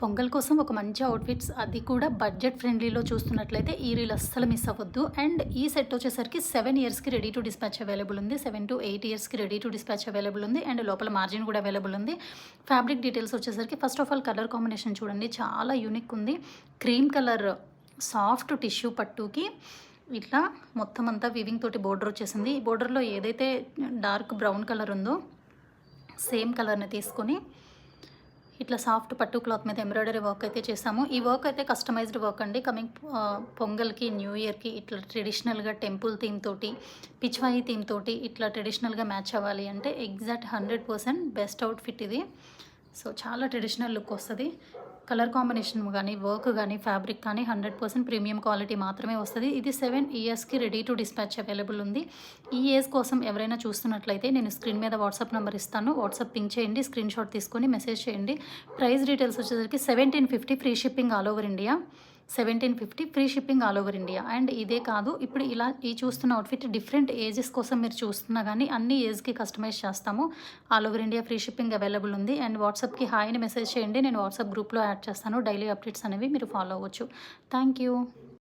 పొంగల్ కోసం ఒక మంచి అవుట్ఫిట్స్, అది కూడా బడ్జెట్ ఫ్రెండ్లీలో చూస్తున్నట్లయితే ఈ రీల్ అస్సలు మిస్ అవ్వద్దు. అండ్ ఈ సెట్ వచ్చేసరికి 7 ఇయర్స్కి రెడీ టు డిస్పాచ్ అవైలబుల్ ఉంది. 7 to 8 ఇయర్స్కి రెడీ టు డిస్పాచ్ అవైలబుల్ ఉంది. అండ్ లోపల మార్జిన్ కూడా అవైలబుల్ ఉంది. ఫ్యాబ్రిక్ డీటెయిల్స్ వచ్చేసరికి first of all colour combination చూడండి, చాలా యూనిక్ ఉంది. క్రీమ్ కలర్ సాఫ్ట్ టిష్యూ పట్టుకి ఇట్లా మొత్తం అంతా వివింగ్ తోటి బోర్డర్ వచ్చేసింది. ఈ బోర్డర్లో ఏదైతే డార్క్ బ్రౌన్ కలర్ ఉందో సేమ్ కలర్ని తీసుకొని ఇట్లా సాఫ్ట్ పట్టు క్లాత్ మీద ఎంబ్రాయిడరీ వర్క్ అయితే చేసాము. ఈ వర్క్ అయితే కస్టమైజ్డ్ వర్క్ అండి. కమింగ్ పొంగల్కి, న్యూ ఇయర్కి ఇట్లా ట్రెడిషనల్గా టెంపుల్ థీమ్ తోటి, పిచ్వాయి థీమ్ తోటి ఇట్లా ట్రెడిషనల్గా మ్యాచ్ అవ్వాలి అంటే ఎగ్జాక్ట్ 100% బెస్ట్ అవుట్ఫిట్ ఇది. సో చాలా ట్రెడిషనల్ లుక్ వస్తుంది. కలర్ కాంబినేషన్ కానీ, వర్క్ కానీ, ఫ్యాబ్రిక్ కానీ 100% ప్రీమియం క్వాలిటీ మాత్రమే వస్తుంది. ఇది 7 ఇయర్స్కి రెడీ టు డిస్పాచ్ అవైలబుల్ ఉంది. ఈ ఏజ్ కోసం ఎవరైనా చూస్తున్నట్లయితే నేను స్క్రీన్ మీద వాట్సాప్ నెంబర్ ఇస్తాను. వాట్సాప్ పింక్ చేయండి, స్క్రీన్ షాట్ తీసుకొని మెసేజ్ చేయండి. ప్రైస్ డీటెయిల్స్ వచ్చేసరికి 1750 free shipping all over India. 1750 free shipping all over India. And ఇదే కాదు, ఇప్పుడు ఇలా ఈ చూస్తున్న అవుట్ఫిట్ డిఫరెంట్ ఏజెస్ కోసం మీరు చూస్తున్నా కానీ అన్ని ఏజ్కి కస్టమైజ్ చేస్తాము. All over India free shipping available ఉంది. అండ్ వాట్సాప్కి హాయ్ అని మెసేజ్ చేయండి, నేను వాట్సాప్ గ్రూప్లో యాడ్ చేస్తాను. డైలీ అప్డేట్స్ అనేవి మీరు ఫాలో అవ్వచ్చు. Thank you.